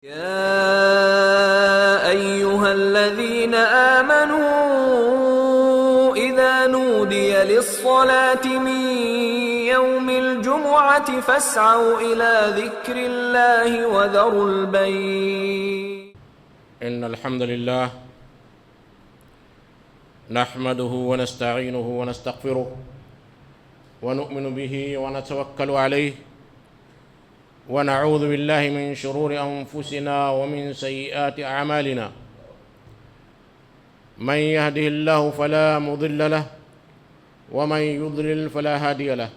يا أيها الذين آمنوا إذا نودي للصلاة من يوم الجمعة فاسعوا إلى ذكر الله وذروا البيع. إن الحمد لله نحمده ونستعينه ونستغفره ونؤمن به ونتوكل عليه ونعوذ بالله من شرور أنفسنا ومن سيئات أعمالنا. من يهده الله فلا مضل له ومن يضلل فلا هادي له،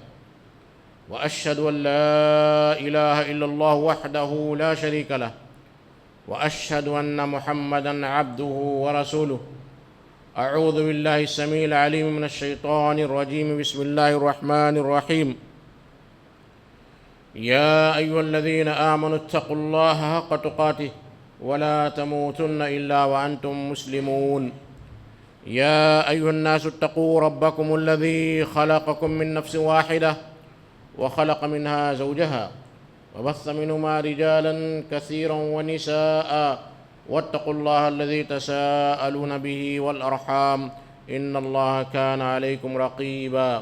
وأشهد أن لا إله إلا الله وحده لا شريك له، وأشهد أن محمدًا عبده ورسوله. أعوذ بالله السميع العليم من الشيطان الرجيم. بسم الله الرحمن الرحيم. يا أيها الذين آمنوا اتقوا الله حق تقاته ولا تموتن إلا وأنتم مسلمون. يا أيها الناس اتقوا ربكم الذي خلقكم من نفس واحدة وخلق منها زوجها وبث منهما رجالا كثيرا ونساء واتقوا الله الذي تساءلون به والأرحام إن الله كان عليكم رقيبا.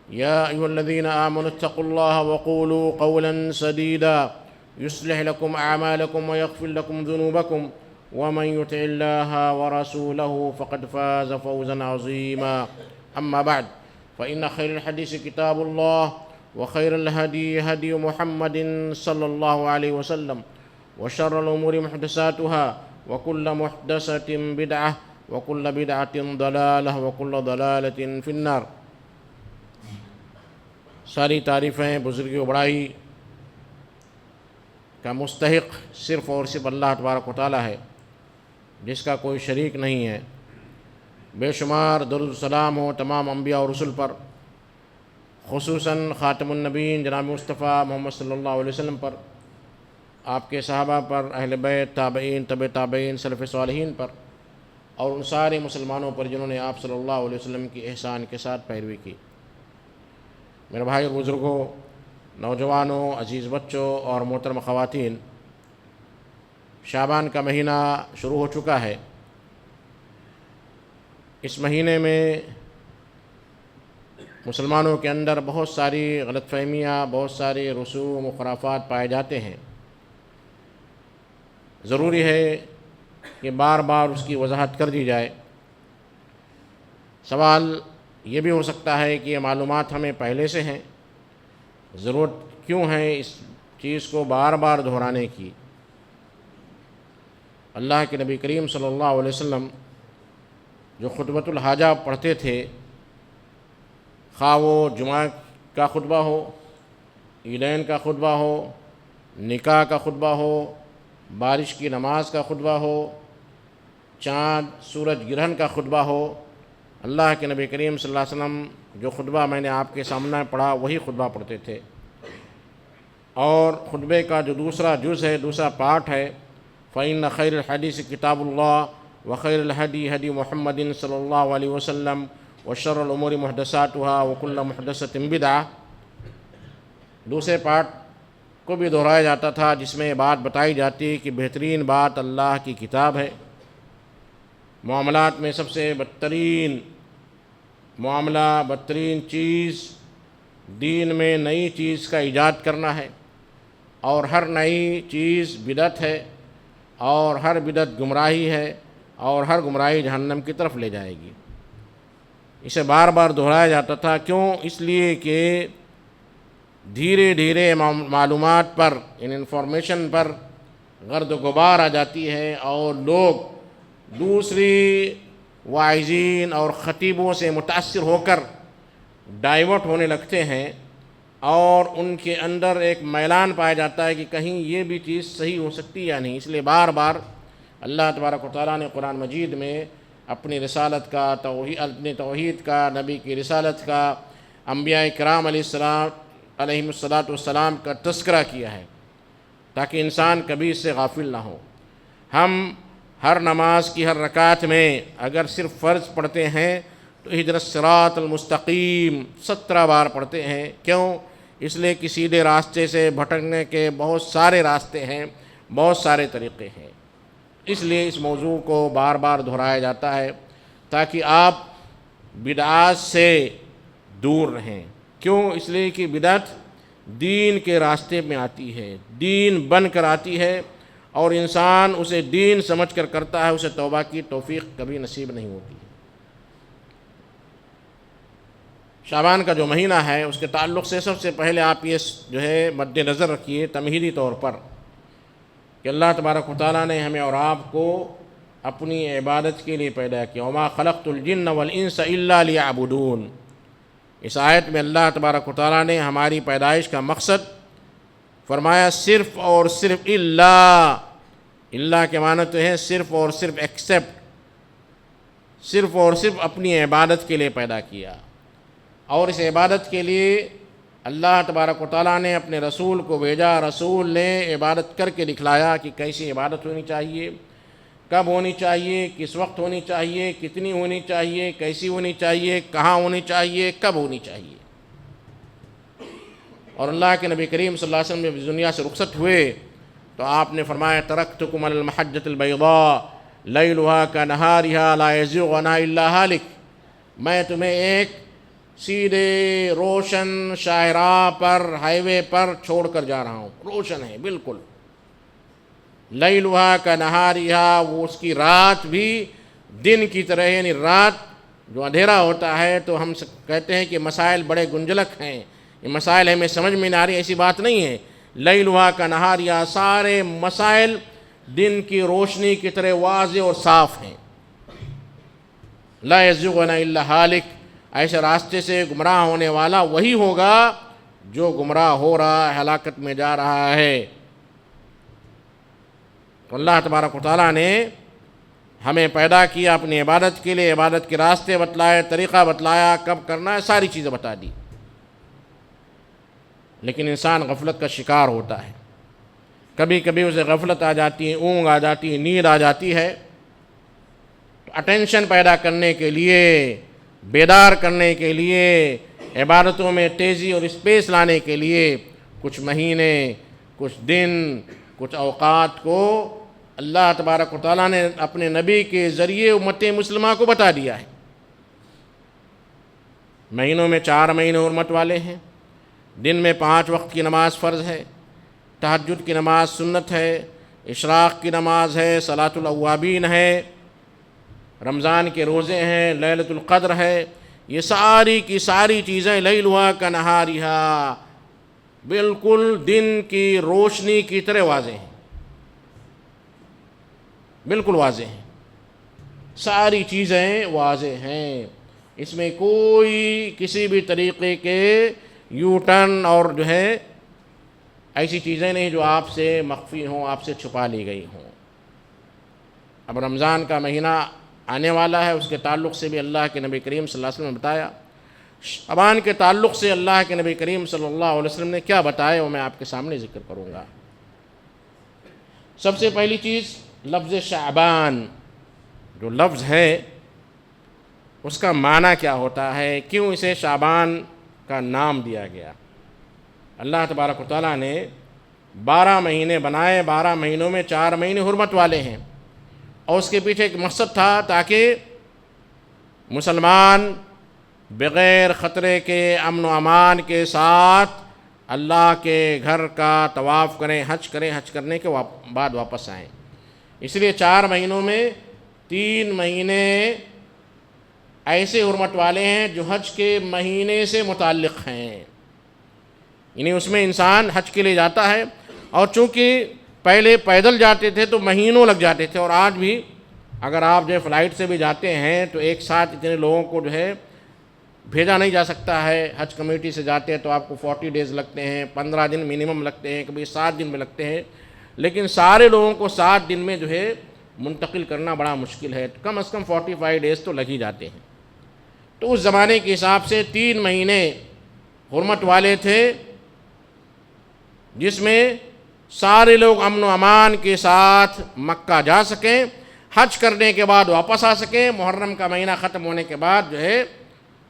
يا أيها الذين آمنوا اتقوا الله وقولوا قولا سديدا يصلح لكم أعمالكم ويغفر لكم ذنوبكم، ومن يطع الله ورسوله فقد فاز فوزا عظيما. أما بعد، فإن خير الحديث كتاب الله، وخير الهدي هدي محمد صلى الله عليه وسلم، وشر الأمور محدثاتها، وكل محدثة بدعة، وكل بدعة ضلالة، وكل ضلالة في النار. ساری تعریفیں، بزرگی و بڑائی کا مستحق صرف اور صرف اللہ تبارک و تعالی ہے، جس کا کوئی شریک نہیں ہے. بے شمار درود و سلام ہو تمام انبیاء اور رسل پر، خصوصاً خاتم النبیین جناب مصطفیٰ محمد صلی اللہ علیہ وسلم پر، آپ کے صحابہ پر، اہل بیت، تابعین، تبع تابعین، سلف صالحین پر، اور ان سارے مسلمانوں پر جنہوں نے آپ صلی اللہ علیہ وسلم کی احسان کے ساتھ پیروی کی. میرے بھائی اور بزرگوں، نوجوانوں، عزیز بچوں اور محترم خواتین، شعبان کا مہینہ شروع ہو چکا ہے. اس مہینے میں مسلمانوں کے اندر بہت ساری غلط فہمیاں، بہت سارے رسوم و خرافات پائے جاتے ہیں. ضروری ہے کہ بار بار اس کی وضاحت کر دی جائے. سوال یہ بھی ہو سکتا ہے کہ یہ معلومات ہمیں پہلے سے ہیں، ضرورت کیوں ہے اس چیز کو بار بار دہرانے کی. اللہ کے نبی کریم صلی اللہ علیہ وسلم جو خطبۃ الحاجہ پڑھتے تھے، خواہ وہ جمعہ کا خطبہ ہو، عیدین کا خطبہ ہو، نکاح کا خطبہ ہو، بارش کی نماز کا خطبہ ہو، چاند سورج گرہن کا خطبہ ہو، اللہ کے نبی کریم صلی اللہ علیہ وسلم جو خطبہ میں نے آپ کے سامنے پڑھا وہی خطبہ پڑھتے تھے. اور خطبے کا جو دوسرا جز ہے، دوسرا پارٹ ہے، فَإِنَّ خَيْرَ الْحَدِيثِ كِتَابُ اللَّهِ وَخَيْرَ الْهَدِي هَدِي مُحَمَّدٍ صلی اللہ علیہ وسلم وَشَرَّ الْأُمُورِ مُحْدَثَاتُهَا وَكُلَّ مُحْدَثَةٍ بِدْعَةٍ. دوسرے پارٹ کو بھی دہرایا جاتا تھا، جس میں بات بتائی جاتی کہ بہترین بات اللہ کی کتاب ہے. معاملات میں سب سے بدترین معاملہ، بدترین چیز دین میں نئی چیز کا ایجاد کرنا ہے، اور ہر نئی چیز بدعت ہے، اور ہر بدعت گمراہی ہے، اور ہر گمراہی جہنم کی طرف لے جائے گی. اسے بار بار دہرایا جاتا تھا. کیوں؟ اس لیے کہ دھیرے دھیرے معلومات پر، ان انفارمیشن پر گرد و غبار آ جاتی ہے، اور لوگ دوسری واعظین اور خطیبوں سے متاثر ہو کر ڈائیورٹ ہونے لگتے ہیں، اور ان کے اندر ایک میلان پایا جاتا ہے کہ کہیں یہ بھی چیز صحیح ہو سکتی یا نہیں. اس لیے بار بار اللہ تبارک و تعالیٰ نے قرآن مجید میں اپنی رسالت کا، اپنی توحید کا، نبی کی رسالت کا، انبیاء کرام علیہم الصلاۃ کا تذکرہ کیا ہے، تاکہ انسان کبھی اس سے غافل نہ ہو. ہم ہر نماز کی ہر رکعت میں اگر صرف فرض پڑھتے ہیں تو اہدنا الصراط المستقیم 17 بار پڑھتے ہیں. کیوں؟ اس لیے کہ سیدھے راستے سے بھٹکنے کے بہت سارے راستے ہیں، بہت سارے طریقے ہیں، اس لیے اس موضوع کو بار بار دہرایا جاتا ہے تاکہ آپ بدعات سے دور رہیں۔ کیوں؟ اس لیے کہ بدعت دین کے راستے میں آتی ہے، دین بن کر آتی ہے، اور انسان اسے دین سمجھ کر کرتا ہے، اسے توبہ کی توفیق کبھی نصیب نہیں ہوتی۔ شعبان کا جو مہینہ ہے اس کے تعلق سے سب سے پہلے آپ یہ جو ہے مد نظر رکھیے تمہیدی طور پر کہ اللہ تبارک و تعالیٰ نے ہمیں اور آپ کو اپنی عبادت کے لیے پیدا کیا، وما خلقت الجن والانس الا لیعبدون۔ اس آیت میں اللہ تبارک و تعالیٰ نے ہماری پیدائش کا مقصد فرمایا صرف اور صرف اللہ کے معنی تو ہے صرف اور صرف ایکسیپٹ، صرف اور صرف اپنی عبادت کے لیے پیدا کیا، اور اس عبادت کے لیے اللہ تبارک و تعالیٰ نے اپنے رسول کو بھیجا، رسول نے عبادت کر کے دکھلایا کہ کیسی عبادت ہونی چاہیے، کب ہونی چاہیے، کس وقت ہونی چاہیے، کتنی ہونی چاہیے، کیسی ہونی چاہیے، کہاں ہونی چاہیے، کب ہونی چاہیے۔ اور اللہ کے نبی کریم صلی اللہ علیہ وسلم جب دنیا سے رخصت ہوئے تو آپ نے فرمایا ترکتکم علی المحجۃ البیضاء لیلھا کنہارھا لا یزیغ عنھا الا ہالک، میں تمہیں ایک سیدھے روشن شاہراہ پر، ہائی وے پر چھوڑ کر جا رہا ہوں، روشن ہے بالکل، لیلھا کنہارھا، وہ اس کی رات بھی دن کی طرح، یعنی رات جو اندھیرا ہوتا ہے تو ہم کہتے ہیں کہ مسائل بڑے گنجلک ہیں، یہ مسائل ہمیں سمجھ میں نہ آ رہی، ایسی بات نہیں ہے۔ لیلھا کنہارھا، سارے مسائل دن کی روشنی کی طرح واضح اور صاف ہیں۔ لا یزیغ عنھا الا ہالک، ایسے راستے سے گمراہ ہونے والا وہی ہوگا جو گمراہ ہو رہا ہے، ہلاکت میں جا رہا ہے۔ تو اللہ تبارک و تعالیٰ نے ہمیں پیدا کیا اپنی عبادت کے لیے، عبادت کے راستے بتلائے، طریقہ بتلایا، کب کرنا ہے، ساری چیزیں بتا دی، لیکن انسان غفلت کا شکار ہوتا ہے۔ کبھی کبھی اسے غفلت آ جاتی ہے، اونگ آ جاتی ہے، نیند آ جاتی ہے، تو اٹینشن پیدا کرنے کے لیے، بیدار کرنے کے لیے، عبادتوں میں تیزی اور اسپیس لانے کے لیے کچھ مہینے، کچھ دن، کچھ اوقات کو اللہ تبارک و تعالیٰ نے اپنے نبی کے ذریعے امت مسلمہ کو بتا دیا ہے۔ مہینوں میں 4 مہینے حرمت والے ہیں، دن میں 5 وقت کی نماز فرض ہے، تہجد کی نماز سنت ہے، اشراق کی نماز ہے، صلاۃ الاوابین ہے، رمضان کے روزے ہیں، لیلۃ القدر ہے، یہ ساری کی ساری چیزیں لیلھا کنہارھا بالکل دن کی روشنی کی طرح واضح ہیں، بالکل واضح ہیں، ساری چیزیں واضح ہیں، اس میں کوئی کسی بھی طریقے کے یو ٹرن اور جو ہے ایسی چیزیں نہیں جو آپ سے مخفی ہوں، آپ سے چھپا لی گئی ہوں۔ اب رمضان کا مہینہ آنے والا ہے، اس کے تعلق سے بھی اللہ کے نبی کریم صلی اللہ علیہ وسلم نے بتایا۔ شعبان کے تعلق سے اللہ کے نبی کریم صلی اللہ علیہ وسلم نے کیا بتایا وہ میں آپ کے سامنے ذکر کروں گا۔ سب سے پہلی چیز لفظ شعبان جو لفظ ہے اس کا معنی کیا ہوتا ہے، کیوں اسے شعبان کا نام دیا گیا۔ اللہ تبارک و تعالیٰ نے 12 مہینے بنائے، 12 مہینوں میں 4 مہینے حرمت والے ہیں، اور اس کے پیچھے ایک مقصد تھا تاکہ مسلمان بغیر خطرے کے، امن و امان کے ساتھ اللہ کے گھر کا طواف کریں، حج کریں، حج کرنے کے بعد واپس آئیں۔ اس لیے 4 مہینوں میں 3 مہینے ایسے حرمت والے ہیں جو حج کے مہینے سے متعلق ہیں، یعنی اس میں انسان حج کے لیے جاتا ہے، اور چونکہ پہلے پیدل جاتے تھے تو مہینوں لگ جاتے تھے، اور آج بھی اگر آپ جو ہے فلائٹ سے بھی جاتے ہیں تو ایک ساتھ اتنے لوگوں کو جو ہے بھیجا نہیں جا سکتا ہے۔ حج کمیٹی سے جاتے ہیں تو آپ کو 40 ڈیز لگتے ہیں، 15 دن منیمم لگتے ہیں، کبھی 7 دن میں لگتے ہیں، لیکن سارے لوگوں کو 7 دن میں جو ہے منتقل کرنا بڑا مشکل ہے، کم از کم 45 ڈیز تو لگ ہی جاتے ہیں۔ تو اس زمانے کے حساب سے 3 مہینے حرمت والے تھے جس میں سارے لوگ امن و امان کے ساتھ مکہ جا سکیں، حج کرنے کے بعد واپس آ سکیں۔ محرم کا مہینہ ختم ہونے کے بعد جو ہے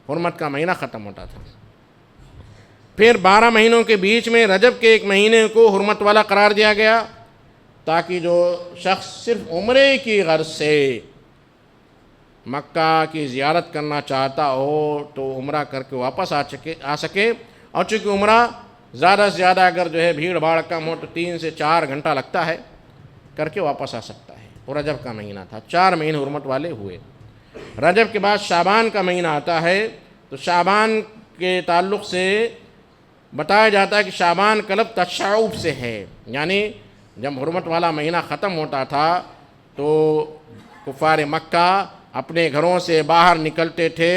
حرمت کا مہینہ ختم ہوتا تھا۔ پھر 12 مہینوں کے بیچ میں رجب کے ایک مہینے کو حرمت والا قرار دیا گیا تاکہ جو شخص صرف عمرے کی غرض سے مکہ کی زیارت کرنا چاہتا ہو تو عمرہ کر کے واپس آ سکے، اور چونکہ عمرہ زیادہ سے زیادہ اگر جو ہے بھیڑ بھاڑ کم ہو تو 3 سے 4 گھنٹہ لگتا ہے، کر کے واپس آ سکتا ہے۔ وہ رجب کا مہینہ تھا، 4 مہینے حرمت والے ہوئے۔ رجب کے بعد شعبان کا مہینہ آتا ہے، تو شعبان کے تعلق سے بتایا جاتا ہے کہ شعبان کا لفظ تشعب سے ہے، یعنی جب حرمت والا مہینہ ختم ہوتا تھا تو کفار مکہ اپنے گھروں سے باہر نکلتے تھے،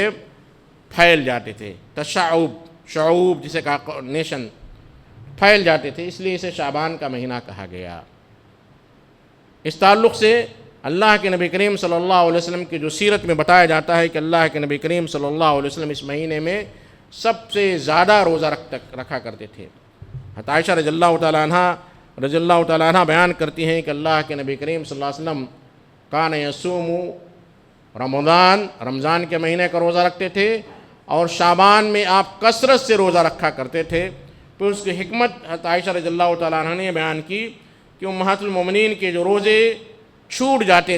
پھیل جاتے تھے، تشعب، شعوب جسے کہا نیشن، پھیل جاتے تھے، اس لیے اسے شعبان کا مہینہ کہا گیا۔ اس تعلق سے اللہ کے نبی کریم صلی اللہ علیہ وسلم کی جو سیرت میں بتایا جاتا ہے کہ اللہ کے نبی کریم صلی اللہ علیہ وسلم اس مہینے میں سب سے زیادہ روزہ رکھا کرتے تھے۔ عائشہ رضی اللہ تعالیٰ عنہ بیان کرتی ہیں کہ اللہ کے نبی کریم صلی اللہ علیہ وسلم کان یصوم رمضان کے مہینے کا روزہ رکھتے تھے، اور شعبان میں آپ کثرت سے روزہ رکھا کرتے تھے۔ پھر اس کی حکمت عائشہ رضی اللہ تعالیٰ عنہ نے بیان کی کہ امہات المومنین کے جو روزے چھوٹ جاتے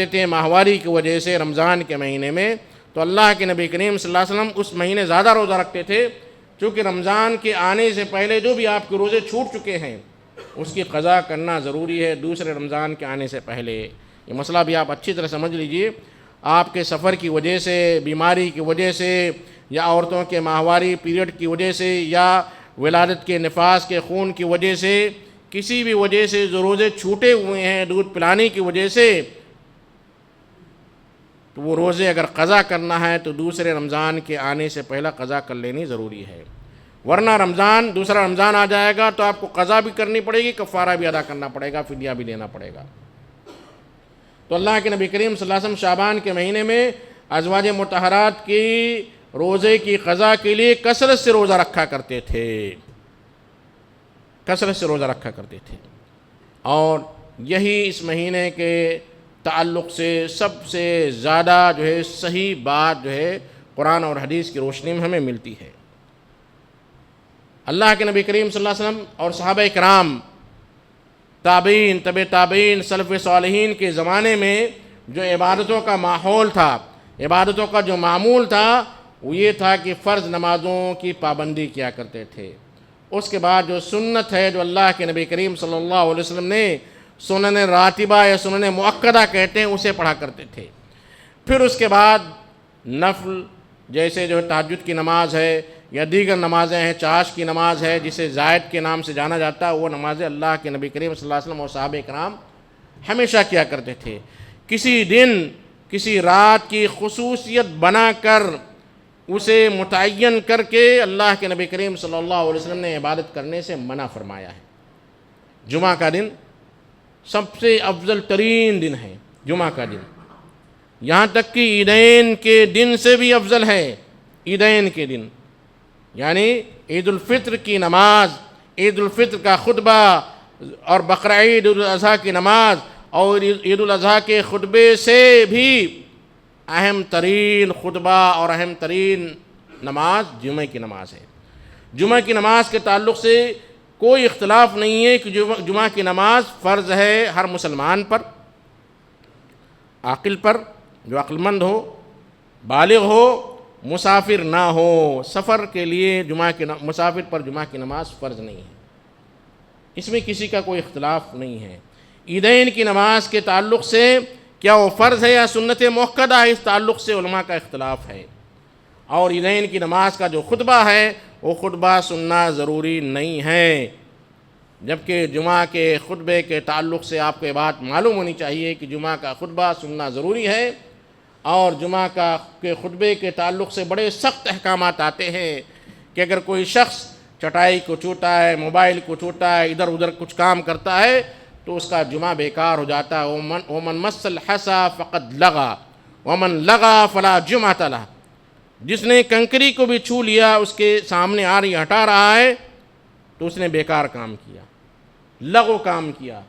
تھے ماہواری کی وجہ سے رمضان کے مہینے میں، تو اللہ کے نبی کریم صلی اللہ علیہ وسلم اس مہینے زیادہ روزہ رکھتے تھے، چونکہ رمضان کے آنے سے پہلے جو بھی آپ کے روزے چھوٹ چکے ہیں اس کی قضا کرنا ضروری ہے دوسرے رمضان کے آنے سے پہلے۔ یہ مسئلہ بھی آپ اچھی طرح سمجھ لیجئے، آپ کے سفر کی وجہ سے، بیماری کی وجہ سے، یا عورتوں کے ماہواری پیریڈ کی وجہ سے، یا ولادت کے نفاس کے خون کی وجہ سے، کسی بھی وجہ سے جو روزے چھوٹے ہوئے ہیں دودھ پلانے کی وجہ سے، تو وہ روزے اگر قضا کرنا ہے تو دوسرے رمضان کے آنے سے پہلا قضا کر لینی ضروری ہے، ورنہ دوسرا رمضان آ جائے گا تو آپ کو قضا بھی کرنی پڑے گی، کفارہ بھی ادا کرنا پڑے گا، فدیہ بھی دینا پڑے گا۔ تو اللہ کے نبی کریم صلی اللہ علیہ وسلم شعبان کے مہینے میں ازواج مطہرات کی روزے کی قضا کے لیے کثرت سے روزہ رکھا کرتے تھے، اور یہی اس مہینے کے تعلق سے سب سے زیادہ جو ہے صحیح بات جو ہے قرآن اور حدیث کی روشنی میں ہمیں ملتی ہے۔ اللہ کے نبی کریم صلی اللہ علیہ وسلم اور صحابہ کرام، تابعین، تبع تابعین، سلف صالحین کے زمانے میں جو عبادتوں کا ماحول تھا، عبادتوں کا جو معمول تھا، وہ یہ تھا کہ فرض نمازوں کی پابندی کیا کرتے تھے۔ اس کے بعد جو سنت ہے، جو اللہ کے نبی کریم صلی اللہ علیہ وسلم نے سنن راتبہ یا سنن مؤکدہ کہتے ہیں، اسے پڑھا کرتے تھے۔ پھر اس کے بعد نفل، جیسے جو تہجد کی نماز ہے یا دیگر نمازیں ہیں، چاش کی نماز ہے جسے زائد کے نام سے جانا جاتا ہے، وہ نمازیں اللہ کے نبی کریم صلی اللہ علیہ وسلم اور صحابہ کرام ہمیشہ کیا کرتے تھے۔ کسی دن، کسی رات کی خصوصیت بنا کر اسے متعین کر کے اللہ کے نبی کریم صلی اللہ علیہ وسلم نے عبادت کرنے سے منع فرمایا ہے۔ جمعہ کا دن سب سے افضل ترین دن ہے، جمعہ کا دن، یہاں تک کہ عیدین کے دن سے بھی افضل ہے۔ عیدین کے دن یعنی عید الفطر کی نماز، عید الفطر کا خطبہ، اور بقرعید، عید الاضحیٰ کی نماز، اور عید الاضحیٰ کے خطبے سے بھی اہم ترین خطبہ اور اہم ترین نماز جمعہ کی نماز ہے۔ جمعہ کی نماز کے تعلق سے کوئی اختلاف نہیں ہے کہ جمعہ کی نماز فرض ہے ہر مسلمان پر، عاقل پر، جو عقل مند ہو، بالغ ہو، مسافر نہ ہو۔ سفر کے لیے مسافر پر جمعہ کی نماز فرض نہیں ہے، اس میں کسی کا کوئی اختلاف نہیں ہے۔ عیدین کی نماز کے تعلق سے کیا وہ فرض ہے یا سنت مؤکدہ ہے، اس تعلق سے علماء کا اختلاف ہے۔ اور عیدین کی نماز کا جو خطبہ ہے وہ خطبہ سننا ضروری نہیں ہے، جبکہ جمعہ کے خطبے کے تعلق سے آپ کو یہ بات معلوم ہونی چاہیے کہ جمعہ کا خطبہ سننا ضروری ہے، اور جمعہ کے خطبے کے تعلق سے بڑے سخت احکامات آتے ہیں کہ اگر کوئی شخص چٹائی کو چھوتا ہے، موبائل کو چھوتا ہے، ادھر ادھر کچھ کام کرتا ہے تو اس کا جمعہ بیکار ہو جاتا ہے۔ ومن مس الحصى فقد لغا ومن لغا فلا جمعة له، جس نے کنکری کو بھی چھو لیا، اس کے سامنے آ رہی ہٹا رہا ہے تو اس نے بیکار کام کیا، لغو کام کیا،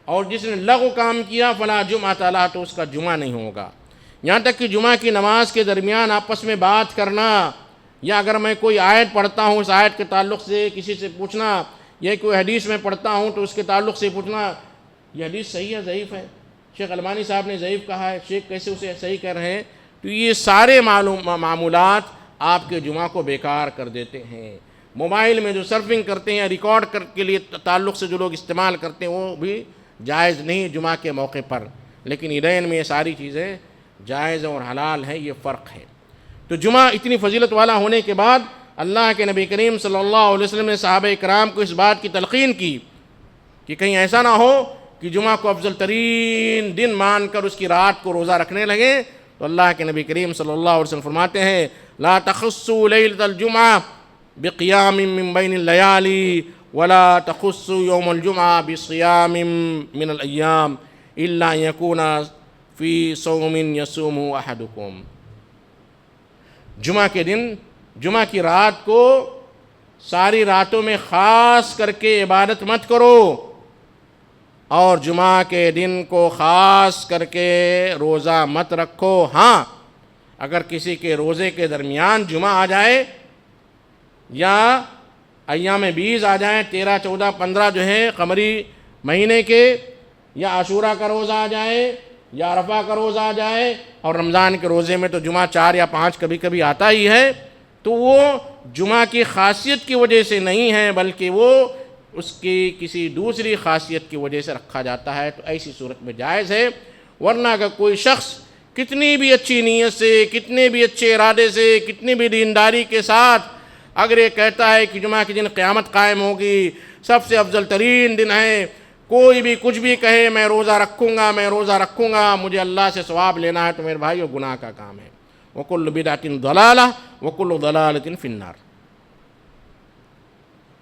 اور جس نے لغو کام کیا فلا جمعة له، تو اس کا جمعہ نہیں ہوگا۔ یہاں تک کہ جمعہ کی نماز کے درمیان آپس میں بات کرنا، یا اگر میں کوئی آیت پڑھتا ہوں اس آیت کے تعلق سے کسی سے پوچھنا، یہ کوئی حدیث میں پڑھتا ہوں تو اس کے تعلق سے پوچھنا یہ حدیث صحیح ہے ضعیف ہے، شیخ البانی صاحب نے ضعیف کہا ہے، شیخ کیسے اسے صحیح کر رہے ہیں، تو یہ سارے معمولات آپ کے جمعہ کو بیکار کر دیتے ہیں۔ موبائل میں جو سرفنگ کرتے ہیں، ریکارڈ کے لیے تعلق سے جو لوگ استعمال کرتے ہیں وہ بھی جائز نہیں جمعہ کے موقع پر، لیکن عیدین میں یہ ساری چیزیں جائز اور حلال ہیں، یہ فرق ہے۔ تو جمعہ اتنی فضیلت والا ہونے کے بعد اللہ کے نبی کریم صلی اللہ علیہ وسلم نے صحابہ کرام کو اس بات کی تلقین کی کہ کہیں ایسا نہ ہو کہ جمعہ کو افضل ترین دن مان کر اس کی رات کو روزہ رکھنے لگے، تو اللہ کے نبی کریم صلی اللہ علیہ وسلم فرماتے ہیں لا تخصوا لیلۃ الجمعہ بقیام من بین اللیالی ولا تخصوا یوم الجمعہ بصیام من الایام الا ان یکون فی صوم یصومہ احدکم۔ جمعہ کے دن، جمعہ کی رات کو ساری راتوں میں خاص کر کے عبادت مت کرو، اور جمعہ کے دن کو خاص کر کے روزہ مت رکھو۔ ہاں اگر کسی کے روزے کے درمیان جمعہ آ جائے یا ایام 20 آ جائیں، 13، 14، 15 جو ہے قمری مہینے کے، یا عاشورہ کا روزہ آ جائے یا عرفہ کا روزہ آ جائے، اور رمضان کے روزے میں تو جمعہ 4 یا 5 کبھی کبھی آتا ہی ہے، تو وہ جمعہ کی خاصیت کی وجہ سے نہیں ہے بلکہ وہ اس کی کسی دوسری خاصیت کی وجہ سے رکھا جاتا ہے، تو ایسی صورت میں جائز ہے۔ ورنہ اگر کوئی شخص کتنی بھی اچھی نیت سے، کتنے بھی اچھے ارادے سے، کتنی بھی دینداری کے ساتھ اگر یہ کہتا ہے کہ جمعہ کے دن قیامت قائم ہوگی، سب سے افضل ترین دن ہے، کوئی بھی کچھ بھی کہے میں روزہ رکھوں گا، میں روزہ رکھوں گا، مجھے اللہ سے ثواب لینا ہے، تو میرے بھائیو گناہ کا کام ہے۔ وَكُلُّ بِدْعَةٍ ضَلَالَةٍ وَكُلُّ ضَلَالَةٍ فِي النَّارِ۔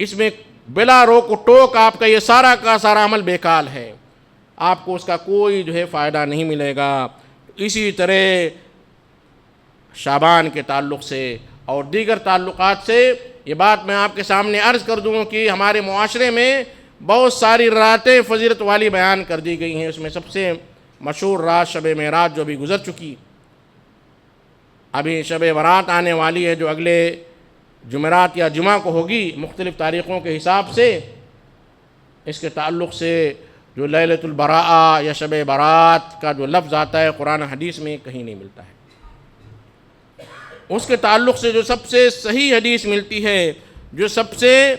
اس میں بلا روک و ٹوک آپ کا یہ سارا کا سارا عمل بیکار ہے، آپ کو اس کا کوئی جو ہے فائدہ نہیں ملے گا۔ اسی طرح شعبان کے تعلق سے اور دیگر تعلقات سے یہ بات میں آپ کے سامنے عرض کر دوں کہ ہمارے معاشرے میں بہت ساری راتیں فضیلت والی بیان کر دی گئی ہیں، اس میں سب سے مشہور رات شب معراج جو بھی گزر چکی، ابھی شب برات آنے والی ہے جو اگلے جمعرات یا جمعہ کو ہوگی مختلف تاریخوں کے حساب سے۔ اس کے تعلق سے جو لیلۃ البراء یا شب برات کا جو لفظ آتا ہے قرآن حدیث میں کہیں نہیں ملتا ہے۔ اس کے تعلق سے جو سب سے صحیح حدیث ملتی ہے، جو سب سے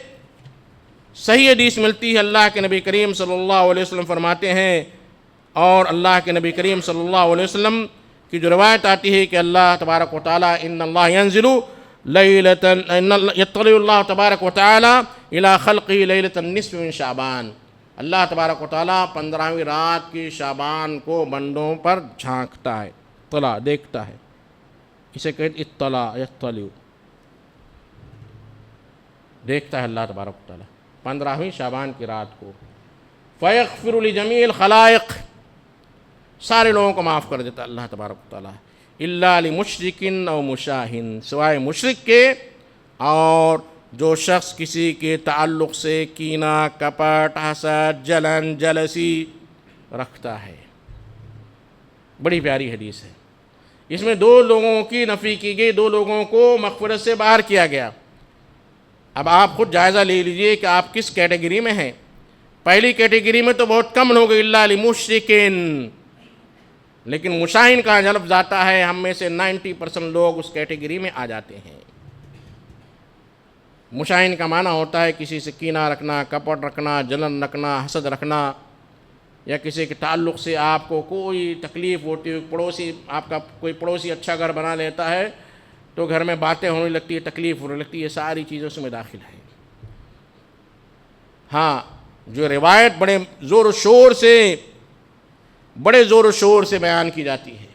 صحیح حدیث ملتی ہے، اللہ کے نبی کریم صلی اللہ علیہ وسلم فرماتے ہیں، اور اللہ کے نبی کریم صلی اللہ علیہ وسلم کی جو روایت آتی ہے کہ اللہ تبارک و تعالیٰ ان اللہ ينزل یطلع اللہ تبارک و تعالیٰ الی خلقہ لیلۃ النصف من شعبان، اللہ تبارک و تعالیٰ 15ویں رات کی شعبان کو بندوں پر جھانکتا ہے، اطلاع دیکھتا ہے، اسے کہتے اطلاع یطلع، دیکھتا ہے اللہ تبارک و تعالیٰ 15ویں شعبان کی رات کو، فیغفر لجمیع الخلائق، سارے لوگوں کو معاف کر دیتا اللہ تبارک و تعالیٰ، الا لمشرک او مشاہن، سوائے مشرک کے اور جو شخص کسی کے تعلق سے کینہ، کپٹ، حسد، جلن، جلسی رکھتا ہے۔ بڑی پیاری حدیث ہے، اس میں 2 لوگوں کی نفی کی گئی، 2 لوگوں کو مغفرت سے باہر کیا گیا۔ اب آپ خود جائزہ لے لیجئے کہ آپ کس کیٹیگری میں ہیں۔ پہلی کیٹیگری میں تو بہت کم لوگ الا لمشرکین، لیکن مشاہن کا لفظ آتا ہے، ہم میں سے 90% لوگ اس کیٹیگری میں آ جاتے ہیں۔ مشاہن کا معنی ہوتا ہے کسی سے کینہ رکھنا، کپٹ رکھنا، جلن رکھنا، حسد رکھنا، یا کسی کے تعلق سے آپ کو کوئی تکلیف ہوتی ہے، پڑوسی آپ کا کوئی پڑوسی اچھا گھر بنا لیتا ہے تو گھر میں باتیں ہونے لگتی ہے، تکلیف ہونے لگتی ہے، یہ ساری چیزوں سے میں داخل ہے۔ ہاں جو روایت بڑے زور و شور سے بیان کی جاتی ہے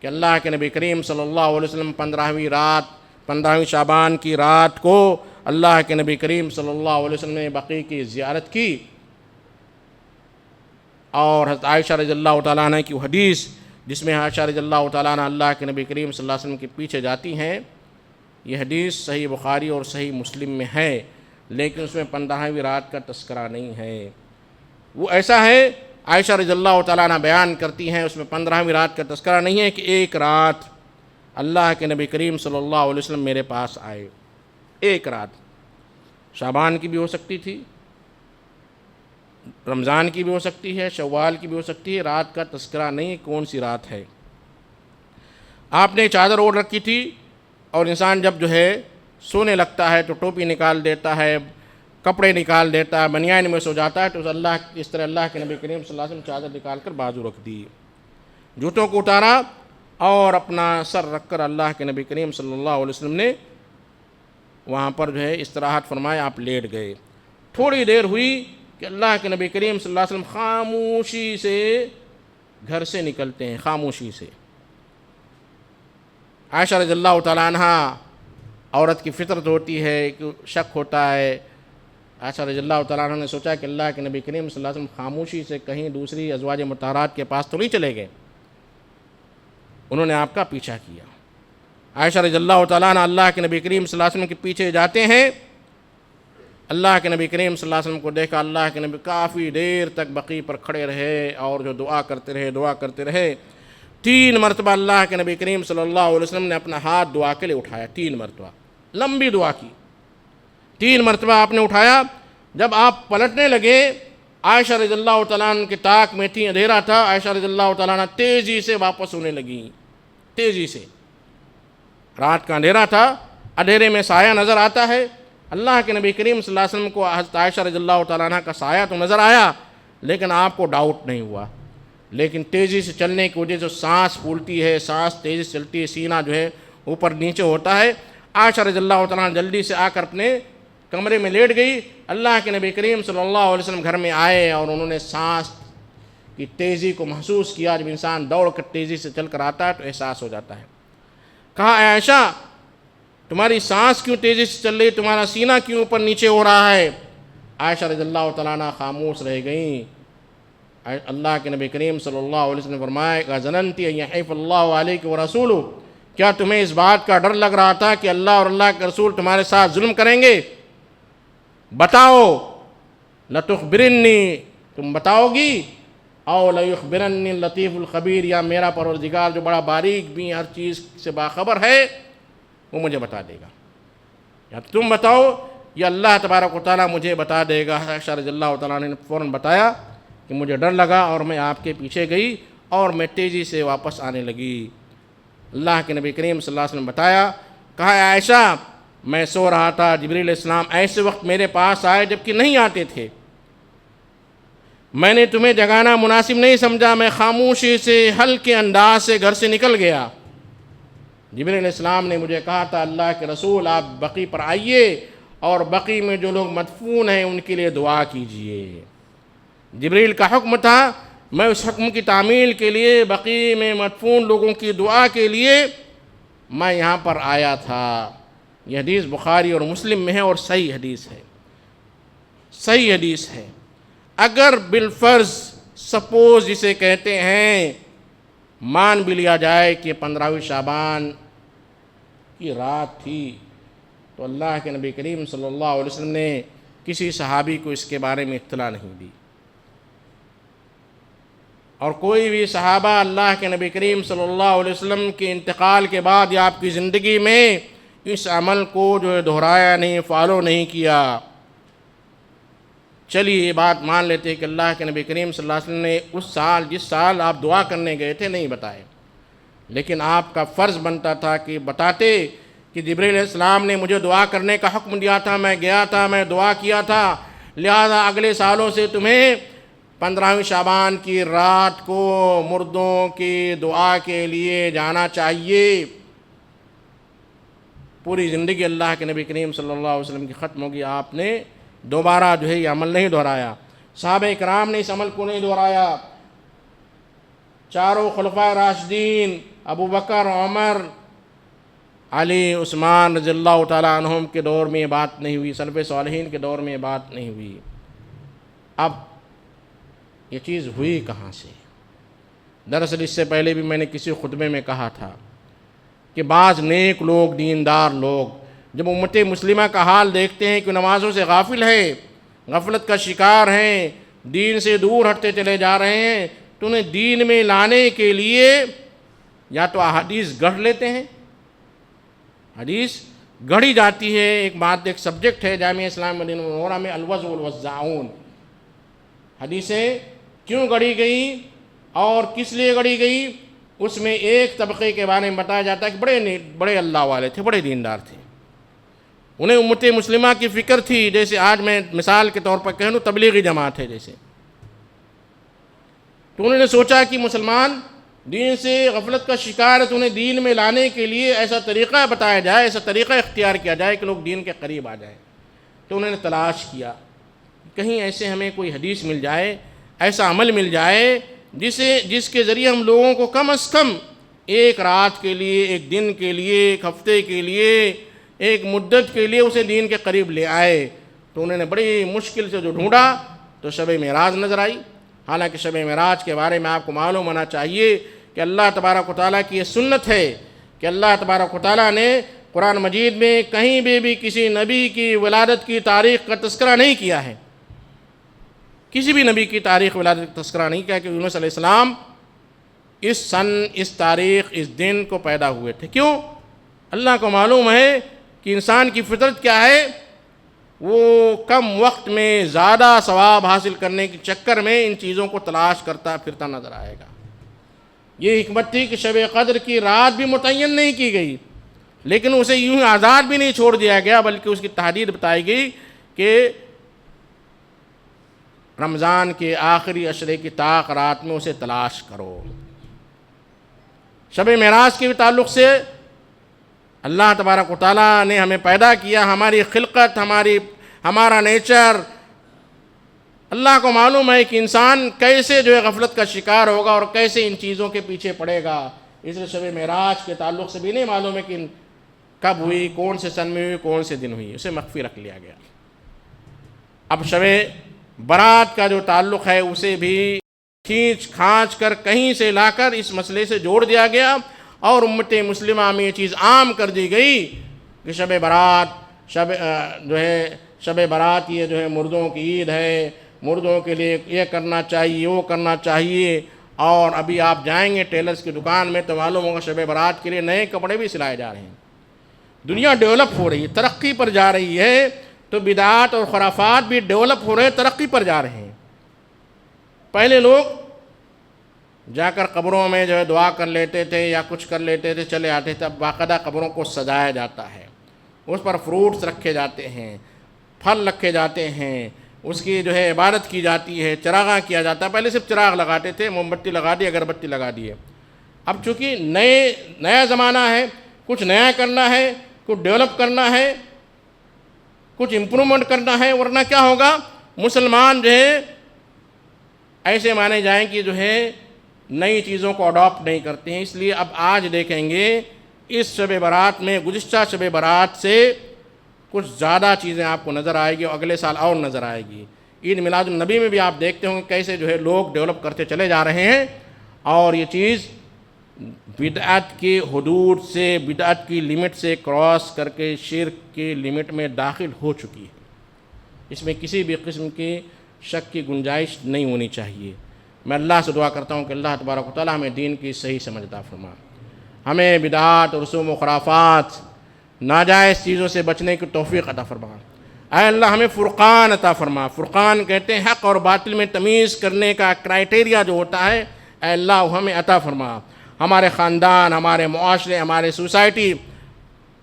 کہ اللہ کے نبی کریم صلی اللہ علیہ وسلم 15ویں شعبان کی رات کو اللہ کے نبی کریم صلی اللہ علیہ وسلم نے بقیع کی زیارت کی، اور حضرت عائشہ رضی اللہ تعالیٰ عنہ کی وہ حدیث جس میں عائشہ رضی اللہ تعالیٰ عنہ اللہ کے نبی کریم صلی اللہ علیہ وسلم کے پیچھے جاتی ہیں، یہ حدیث صحیح بخاری اور صحیح مسلم میں ہے، لیکن اس میں 15ویں رات کا تذکرہ نہیں ہے۔ وہ ایسا ہے، عائشہ رضی اللہ تعالیٰ عنہ بیان کرتی ہیں، اس میں 15ویں رات کا تذکرہ نہیں ہے کہ ایک رات اللہ کے نبی کریم صلی اللہ علیہ وسلم میرے پاس آئے، ایک رات، شعبان کی بھی ہو سکتی تھی، رمضان کی بھی ہو سکتی ہے، شوال کی بھی ہو سکتی ہے، رات کا تذکرہ نہیں کون سی رات ہے۔ آپ نے چادر اوڑھ رکھی تھی اور انسان جب جو ہے سونے لگتا ہے تو ٹوپی نکال دیتا ہے، کپڑے نکال دیتا ہے، بنیان میں سو جاتا ہے، تو اس طرح اللہ کے نبی کریم صلی اللہ علیہ وسلم چادر نکال کر بازو رکھ دی، جوتوں کو اتارا اور اپنا سر رکھ کر اللہ کے نبی کریم صلی اللہ علیہ وسلم نے وہاں پر جو ہے استراحت فرمایا، آپ لیٹ گئے۔ تھوڑی دیر ہوئی کہ اللہ کے نبی کریم صلی اللہ علیہ وسلم خاموشی سے گھر سے نکلتے ہیں، خاموشی سے۔ عائشہ رضی اللہ تعالیٰ عنہ، عورت کی فطرت ہوتی ہے کہ شک ہوتا ہے، عائشہ رضی اللہ تعالیٰ عنہ نے سوچا کہ اللہ کے نبی کریم صلی اللہ علیہ وسلم خاموشی سے کہیں دوسری ازواج مطہرات کے پاس تو نہیں چلے گئے، انہوں نے آپ کا پیچھا کیا۔ عائشہ رضی اللہ تعالیٰ عنہ اللہ کے نبی کریم صلی اللہ علیہ وسلم کے پیچھے جاتے ہیں، اللہ کے نبی کریم صلی اللہ علیہ وسلم کو دیکھا، اللہ کے نبی کافی دیر تک بقیع پر کھڑے رہے اور جو دعا کرتے رہے۔ 3 مرتبہ اللہ کے نبی کریم صلی اللہ علیہ وسلم نے اپنا ہاتھ دعا کے لیے اٹھایا، 3 مرتبہ لمبی دعا کی، 3 مرتبہ آپ نے اٹھایا۔ جب آپ پلٹنے لگے، عائشہ رضی اللہ تعالیٰ عنہ کی طاق میں تھی، اندھیرا تھا، عائشہ رضی اللہ تعالیٰ عنہ تیزی سے واپس ہونے لگی، تیزی سے۔ رات کا اندھیرا تھا، اندھیرے میں سایہ نظر آتا ہے، اللہ کے نبی کریم صلی اللہ علیہ وسلم کو حضرت عائشہ رضی اللہ تعالیٰ عنہ کا سایہ تو نظر آیا، لیکن آپ کو ڈاؤٹ نہیں ہوا۔ لیکن تیزی سے چلنے کی وجہ سے سانس پھولتی ہے، سانس تیزی سے چلتی ہے، سینہ جو ہے اوپر نیچے ہوتا ہے۔ عائشہ رضی اللہ تعالیٰ عنہ جلدی سے آ کر اپنے کمرے میں لیٹ گئی۔ اللہ کے نبی کریم صلی اللہ علیہ وسلم گھر میں آئے اور انہوں نے سانس کی تیزی کو محسوس کیا۔ جب انسان دوڑ کر تیزی سے چل کر آتا ہے تو احساس ہو جاتا ہے۔ کہا، اے عائشہ، تمہاری سانس کیوں تیزی سے چل رہی، تمہارا سینہ کیوں اوپر نیچے ہو رہا ہے؟ عائشہ رضی اللہ تعالیٰ عنہ خاموش رہ گئیں۔ اللہ کے نبی کریم صلی اللہ علیہ وسلم نے فرمایا، ظننتی ان یحیف اللہ علیک ورسولہ، کیا تمہیں اس بات کا ڈر لگ رہا تھا کہ اللہ اور اللہ کے رسول تمہارے ساتھ ظلم کریں گے؟ بتاؤ، لتخبرنی، تم بتاؤ گی، او لیخبرنی اللطیف الخبیر، یا میرا پروردگار جو بڑا باریک بھی ہر چیز سے باخبر ہے وہ مجھے بتا دے گا، یا تم بتاؤ یا اللہ تبارک و تعالیٰ مجھے بتا دے گا۔ عائشہ رضی اللہ تعالیٰ نے فوراً بتایا کہ مجھے ڈر لگا اور میں آپ کے پیچھے گئی اور میں تیزی سے واپس آنے لگی۔ اللہ کے نبی کریم صلی اللہ علیہ وسلم بتایا، کہا، اے عائشہ، میں سو رہا تھا، جبریل علیہ السلام ایسے وقت میرے پاس آئے جبکہ نہیں آتے تھے، میں نے تمہیں جگانا مناسب نہیں سمجھا، میں خاموشی سے ہلکے انداز سے گھر سے نکل گیا۔ جبریل علیہ السلام نے مجھے کہا تھا، اللہ کے رسول آپ بقیع پر آئیے اور بقیع میں جو لوگ مدفون ہیں ان کے لیے دعا کیجئے۔ جبریل کا حکم تھا، میں اس حکم کی تعمیل کے لیے بقیع میں مدفون لوگوں کی دعا کے لیے میں یہاں پر آیا تھا۔ یہ حدیث بخاری اور مسلم میں ہے اور صحیح حدیث ہے، صحیح حدیث ہے۔ اگر بالفرض سپوز جسے کہتے ہیں مان بھی لیا جائے کہ 15ویں شعبان کی رات تھی، تو اللہ کے نبی کریم صلی اللہ علیہ وسلم نے کسی صحابی کو اس کے بارے میں اطلاع نہیں دی، اور کوئی بھی صحابہ اللہ کے نبی کریم صلی اللہ علیہ وسلم کے انتقال کے بعد یا آپ کی زندگی میں اس عمل کو جو ہے دہرایا نہیں، فالو نہیں کیا۔ چلیے یہ بات مان لیتے کہ اللہ کے نبی کریم صلی اللہ علیہ وسلم نے اس سال جس سال آپ دعا کرنے گئے تھے نہیں بتائے، لیکن آپ کا فرض بنتا تھا کہ بتاتے کہ جبریل علیہ السلام نے مجھے دعا کرنے کا حکم دیا تھا، میں گیا تھا، میں دعا کیا تھا، لہذا اگلے سالوں سے تمہیں 15ویں شعبان کی رات کو مردوں کی دعا کے لیے جانا چاہیے۔ پوری زندگی اللہ کے نبی کریم صلی اللہ علیہ وسلم کی ختم ہوگی، آپ نے دوبارہ جو ہے یہ عمل نہیں دہرایا، صحابہ کرام نے اس عمل کو نہیں دہرایا۔ چاروں خلفائے راشدین ابو بکر، عمر، علی، عثمان رضی اللہ تعالیٰ عنہم کے دور میں یہ بات نہیں ہوئی، سلف صالحین کے دور میں یہ بات نہیں ہوئی۔ اب یہ چیز ہوئی کہاں سے؟ دراصل اس سے پہلے بھی میں نے کسی خطبے میں کہا تھا کہ بعض نیک لوگ، دیندار لوگ جب امت مسلمہ کا حال دیکھتے ہیں کہ نمازوں سے غافل ہے، غفلت کا شکار ہیں، دین سے دور ہٹتے چلے جا رہے ہیں، تو انہیں دین میں لانے کے لیے یا تو احادیث گڑھ لیتے ہیں، حدیث گڑھی جاتی ہے. ایک سبجیکٹ ہے جامعہ اسلامیہ مدینہ منورہ میں الوضع والوضاعون. حدیثیں کیوں گڑھی گئی اور کس لیے گڑھی گئی، اس میں ایک طبقے کے بارے میں بتایا جاتا ہے کہ بڑے اللہ والے تھے، بڑے دیندار تھے. انہیں امت مسلمہ کی فکر تھی. جیسے آج میں مثال کے طور پر کہہ لوں تبلیغی جماعت ہے جیسے، تو انہوں نے سوچا کہ مسلمان دین سے غفلت کا شکار ہے، تو انہیں دین میں لانے کے لیے ایسا طریقہ بتایا جائے، ایسا طریقہ اختیار کیا جائے کہ لوگ دین کے قریب آ جائیں. تو انہوں نے تلاش کیا کہیں ایسے ہمیں کوئی حدیث مل جائے، ایسا عمل مل جائے جس کے ذریعے ہم لوگوں کو کم از کم ایک رات کے لیے، ایک دن کے لیے، ایک ہفتے کے لیے، ایک مدت کے لیے اسے دین کے قریب لے آئے. تو انہوں نے بڑی مشکل سے جو ڈھونڈا تو شب معراج نظر آئی. حالانکہ شب معراج کے بارے میں آپ کو معلوم ہونا چاہیے کہ اللہ تبارک و تعالیٰ کی یہ سنت ہے کہ اللہ تبارک و تعالیٰ نے قرآن مجید میں کہیں بھی کسی نبی کی ولادت کی تاریخ کا تذکرہ نہیں کیا ہے. کسی بھی نبی کی تاریخ ولادت کا تذکرہ نہیں کیا کہ یونس علیہ السلام اس سن، اس تاریخ، اس دن کو پیدا ہوئے تھے. کیوں؟ اللہ کو معلوم ہے کہ انسان کی فطرت کیا ہے، وہ کم وقت میں زیادہ ثواب حاصل کرنے کے چکر میں ان چیزوں کو تلاش کرتا پھرتا نظر آئے گا. یہ حکمت تھی کہ شب قدر کی رات بھی متعین نہیں کی گئی، لیکن اسے یوں ہی آزاد بھی نہیں چھوڑ دیا گیا، بلکہ اس کی تحدید بتائی گئی کہ رمضان کے آخری عشرے کی طاق رات میں اسے تلاش کرو. شب معراج کے تعلق سے اللہ تبارک و تعالیٰ نے ہمیں پیدا کیا، ہماری خلقت، ہمارا نیچر، اللہ کو معلوم ہے کہ انسان کیسے جو ہے غفلت کا شکار ہوگا اور کیسے ان چیزوں کے پیچھے پڑے گا. اس لیے شب معراج کے تعلق سے بھی نہیں معلوم ہے کہ کب ہوئی، کون سے سن میں ہوئی، کون سے دن ہوئی، اسے مخفی رکھ لیا گیا. اب شب برات کا جو تعلق ہے اسے بھی کھینچ کھانچ کر کہیں سے لا کر اس مسئلے سے جوڑ دیا گیا اور امت مسلمہ میں یہ چیز عام کر دی گئی کہ شب برات یہ جو ہے مردوں کی عید ہے، مردوں کے لیے یہ کرنا چاہیے، وہ کرنا چاہیے. اور ابھی آپ جائیں گے ٹیلرز کی دکان میں تو معلوم ہوگا شب برات کے لیے نئے کپڑے بھی سلائے جا رہے ہیں. دنیا ڈیولپ ہو رہی ہے، ترقی پر جا رہی ہے، تو بدعات اور خرافات بھی ڈیولپ ہو رہے ہیں، ترقی پر جا رہے ہیں. پہلے لوگ جا کر قبروں میں جو ہے دعا کر لیتے تھے یا کچھ کر لیتے تھے، چلے آتے تھے. اب باقاعدہ قبروں کو سجایا جاتا ہے، اس پر فروٹس رکھے جاتے ہیں، پھل رکھے جاتے ہیں، اس کی جو ہے عبادت کی جاتی ہے، چراغاں کیا جاتا ہے. پہلے صرف چراغ لگاتے تھے، موم بتی لگا دی، اگربتی لگا دی. اب چونکہ نیا زمانہ ہے، کچھ نیا کرنا ہے، کچھ ڈیولپ کرنا ہے، کچھ امپرومنٹ کرنا ہے، ورنہ کیا ہوگا، مسلمان جو ہے ایسے مانے جائیں کہ جو ہے نئی چیزوں کو اڈاپٹ نہیں کرتے ہیں. اس لیے اب آج دیکھیں گے اس شب برات میں گزشتہ شب برات سے کچھ زیادہ چیزیں آپ کو نظر آئے گی اور اگلے سال اور نظر آئے گی. عید میلاد النبی میں بھی آپ دیکھتے ہوں کہ کیسے جو ہے لوگ ڈیولپ کرتے چلے جا رہے ہیں اور یہ چیز بدعت کی حدود سے، بدعت کی لمٹ سے کراس کر کے شرک کی لمٹ میں داخل ہو چکی ہے. اس میں کسی بھی قسم کی شک کی گنجائش نہیں ہونی چاہیے. میں اللہ سے دعا کرتا ہوں کہ اللہ تبارک و تعالیٰ ہمیں دین کی صحیح سمجھ عطا فرما، ہمیں بدعات اور رسوم و خرافات، ناجائز چیزوں سے بچنے کی توفیق عطا فرما. اے اللہ ہمیں فرقان عطا فرما. فرقان کہتے ہیں حق اور باطل میں تمیز کرنے کا کرائٹیریا جو ہوتا ہے، اے اللہ ہمیں عطا فرما. ہمارے خاندان، ہمارے معاشرے، ہمارے سوسائٹی،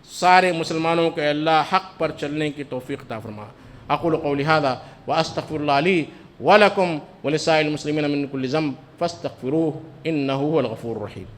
سارے مسلمانوں کے اللہ حق پر چلنے کی توفیق عطا فرما. اقول قولی ھذا واستغفر اللہ لی ولکم ولسائر المسلمین من کل ذنب فاستغفروہ انہ هو الغفور الرحیم.